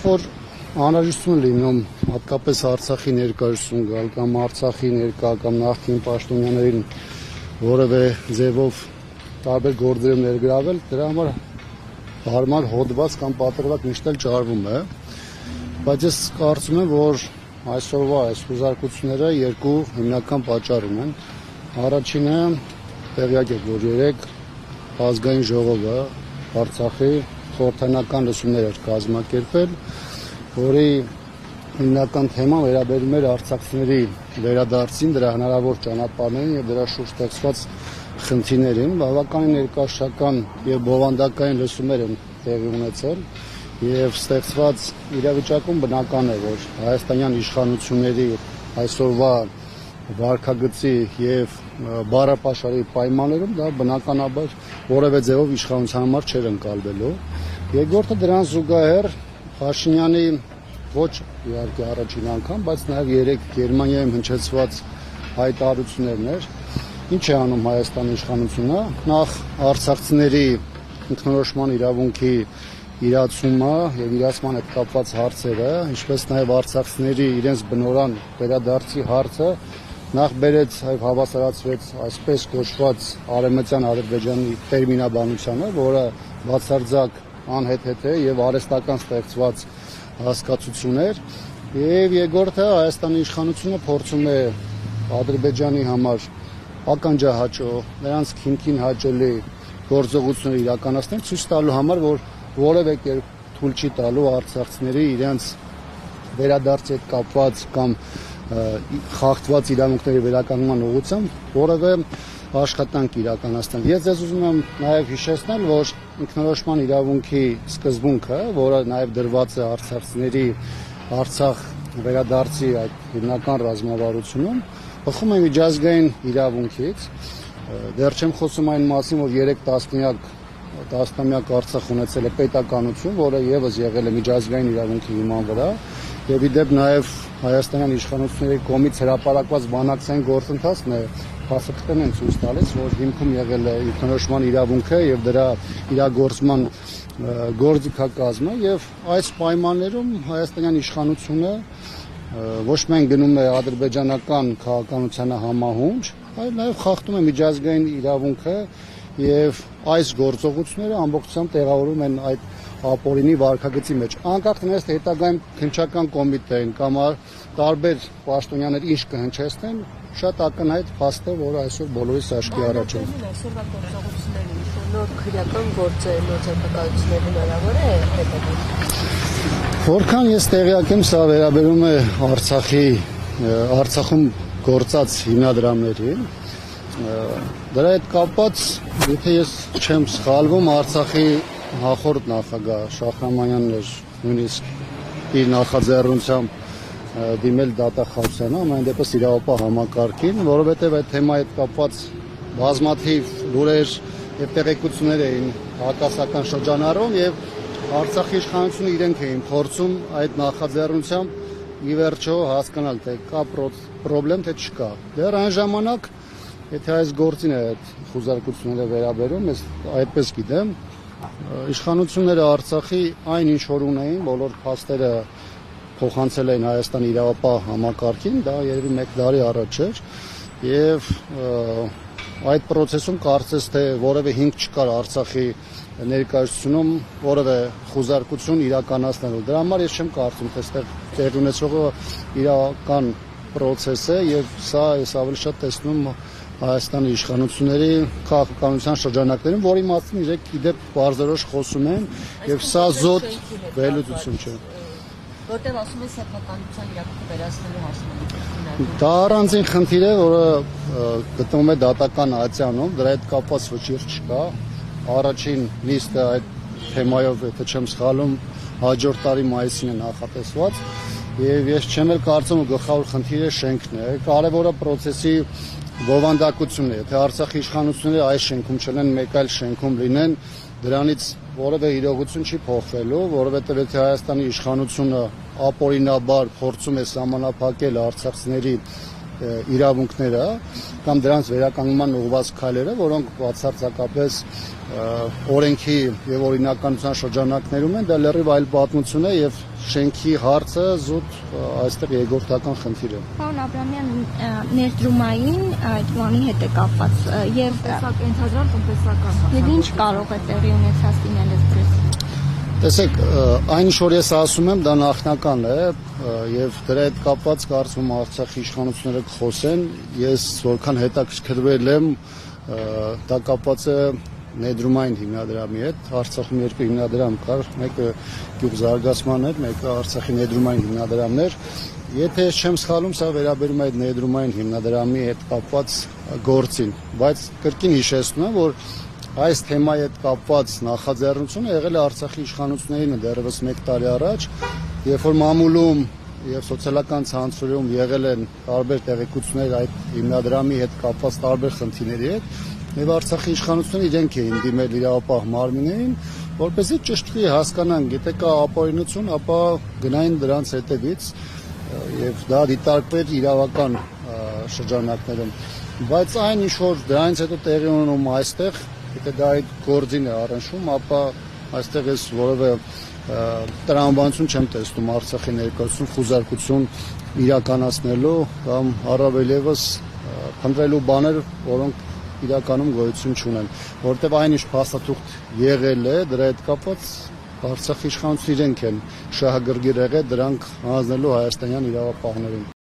որ անհրաժեշտություն լինում հատկապես Արցախի ներկայացում գալ կամ Արցախի ներկա կամ նախկին պաշտոնյաներին որևէ ձևով տարբեր գործերում ներգրավել, դրա համար հարմար հոդված կամ պատրվակ միշտ էլ ճարվում է, բայց ես կարծում եմ, որ այսօրվա այս խուզարկությունները երկու հիմնական պատճառ ունեն։ Առաջինը տեղյակ եք, որ երեք ազգային ժողովը Արցախի խորհրդանական լսումներ էր կազմակերպել, որի հիմնական թեման վերաբերում էր արցախցիների վերադարձին, դրա հնարավոր ճանապարհներին եւ դրա շուրջ ստեղծված խնդիրներին։ Բավականին ներկայացական եւ բովանդակային լսումներ են տեղի ունեցել եւ ստեղծված իրավիճակում բնական է, որ հայաստանյան իշխանությունների այսօրվա վարքագծի եւ բառապաշարի պայմաններում դա բնականաբար որևէ ձևով իշխանության համար չէր ընկալվելու։ Երկրորդը դրան զուգահեռ Փաշինյանի ոչ իհարկե առաջին անգամ, բայց նաև երեք Գերմանիայում հնչեցված հայտարարություններն էր։ Ինչ է անում Հայաստանի իշխանությունը։ Նախ արցախցիների ինքնորոշման իրավունքի իրացումը եւ իրացման հետ կապված հարցերը, ինչպես նաև արցախցիների իրենց բնորան վերադարձի հարցը նախ բերեց եւ հավասարացվեց այսպես կոչված արևմտյան Ադրբեջանի տերմինաբանությանը, որը բացարձակ անհեթեթ է եւ արհեստական ստեղծված հասկացություն էր, եւ երկրորդը Հայաստանի իշխանությունը փորձում է Ադրբեջանի համար ականջահաճո, նրանց քիմքին հաճելի գործողություններ իրականացնել, ցույց տալու համար, որ որևէ կերպ թույլ չի տալու արցախցիների իրենց վերադարձի հետ կապված կամ խախտված իրավունքների վերականգնման ուղղությամբ որևէ աշխատանք իրականացնել։ Ես ձեզ ուզում եմ նաև հիշեցնել, որ ինքնորոշման իրավունքի սկզբունքը, որը նաև դրված է արցախցիների Արցախ վերադարձի այդ հիմնական ռազմավարությունում, բխում է միջազգային իրավունքից։ Դեռ չեմ խոսում այն մասին, որ 3 տասնամյակ Արցախ ունեցել է պետականություն, որը եւս եղել է միջազգային իրավունքի հիման վրա, եւ ի դեպ նաև հայաստանյան իշխանությունների կողմից հրապարակված բանակցային գործընթացն է փաստաթղթերն են ցույց տալիս, որ հիմքում եղել է ինքնորոշման իրավունքը եւ դրա իրագործման գործիքակազմը եւ այս պայմաններում հայաստանյան իշխանությունը ոչ միայն գնում է ադրբեջանական քաղաքականությանը համահունչ, այլ նաեւ խախտում է միջազգային իրավունքը եւ այս գործողությունները ամբողջությամբ տեղավորում են այդ ապօրինի վարքագծի մեջ։ Անկախ նրանից, թե հետագայում քննչական կոմիտեն կամ տարբեր պաշտոնյաներ ինչ կհնչեցնեն, շատ ակնհայտ փաստ է, որ այսօր բոլորիս աչքի առաջ է։ Այսօրվա գործողությունների նոր քրեական գործեր, նոր ձեռնարկություններ հնարավոր է հետագայում։ Որքան ես տեղյակ եմ, սա վերաբերում է Արցախում գործած հիմնադրամներին։ Դրա հետ կապված, եթե ես չեմ սխալվում, Արցախի նախորդ նախագահ Շախրամանյանն էր նույնիսկ իր նախաձեռնությամբ դիմել դատախազությանը, ամեն դեպս իրավապահ համակարգին, որովհետև այդ թեմայի հետ կապված բազմաթիվ լուրեր եւ տեղեկություններ էին հակասական շրջանառում եւ Արցախի իշխանությունը իրենք էին փորձում այդ նախաձեռնությամբ ի վերջո հասկանալ, թե կա պրոբլեմ, թե չկա։ Դեռ այն ժամանակ, եթե այս գործին է այդ խուզարկությունները վերաբերում, ես այդպես գիտեմ, իշխանությունները Արցախի այն ինչ որ ունեին, բոլոր փաստերը փոխանցել էին Հայաստանի իրավապահ համակարգին, դա երևի 1 տարի առաջ էր, եւ այդ process-ում կարծես թե որևէ հիմք չկար Արցախի ներկայացնում որևէ խուզարկություն իրականացնելու։ Դրա համար ես չեմ կարծում, թե այստեղ տեղի ունեցողը իրական process է եւ սա ես ավելի շատ տեսնում Հայաստանի իշխանությունների քաղաքականության շրջանակներում, որի մասին իրենք իդեպ բարձրորոշ խոսում են եւ սա զոտ վերլուծություն չէ։ Որտեղ ասում են սեփականության իրավունքը վերացնելու հարցում։ Դա առանձին խնդիր է, որը գտնվում է դատական ատյանում, դրա հետ կապված վճիռ չկա։ Առաջին նիստը այդ թեմայով, եթե չեմ սխալվում, հաջորդ տարի մայիսին է նախատեսված եւ ես չեմ էլ կարծում, որ գլխավոր խնդիրը շենքն է։ Կարևորը process-ի բովանդակությունն է։ Եթե Արցախի իշխանությունները այս շենքում չլինեն, մեկ այլ շենքում լինեն, դրանից որևէ իրողություն չի փոխվելու, որովհետև եթե Հայաստանի իշխանությունը ապօրինաբար փորձում է սահմանափակել արցախցիների իրավունքները կամ դրանց վերականգնման ուղղված քայլերը, որոնք բացարձակապես օրենքի եւ օրինականության շրջանակներում են, դա լրիվ այլ պատմություն է եւ շենքի հարցը զուտ այստեղ երկրորդական խնդիր է։ Պարոն Աբրամյան, ներդրումային այդ բանի հետ է կապված եւ Ընդհանրապես տնտեսական եւ ինչ կարող է տեղի ունեցած լինել այդպես։ Տեսեք, այն ինչ որ ես ասում եմ, դա նախնական է եւ դրա հետ կապված կարծում եմ Արցախի իշխանությունները կխոսեն, ես որքան հետաքրքրվել եմ, դա կապված է ներդրումային հիմնադրամի հետ, Արցախում երկու հիմնադրամ կար, մեկը գյուղզարգացման էր, մեկը Արցախի ներդրումային հիմնադրամն էր։ Եթե ես չեմ սխալվում, սա վերաբերում է այդ ներդրումային հիմնադրամի հետ կապված գործին, բայց կրկին հիշեցնում եմ, որ այս թեմայի հետ կապված նախաձեռնությունը եղել է Արցախի իշխանություններին դեռևս 1 տարի առաջ, երբ որ մամուլում եւ սոցիալական ցանցերում եղել են տարբեր տեղեկություններ այդ հիմնադրամի հետ կապված տարբեր խնդիրների հետ, եւ Արցախի իշխանությունները իրենք էին դիմել իրավապահ մարմիններին, որպեսզի ճշտվի հասկանան, եթե կա ապօրինություն, ապա գնային դրանց հետևից եւ դա դիտարկվեր իրավական շրջանակներում, բայց այն ինչ որ դրանից հետո տեղի ունենում այստեղ, եթե դա այդ գործին է առնչվում, ապա այստեղ ես որևէ տրամաբանություն չեմ տեսնում Արցախի ներկայացում խուզարկություն իրականացնելու կամ առավել եւս փնտրելու բաներ, որոնք իրականում գոյություն չունեն, որովհետեւ այնինչ փաստաթուղթ եղել է, դրա հետ կապված Արցախի իշխանությունները իրենք են շահագրգիռ եղել դրանք հանձնելու հայաստանյան իրավապահներին։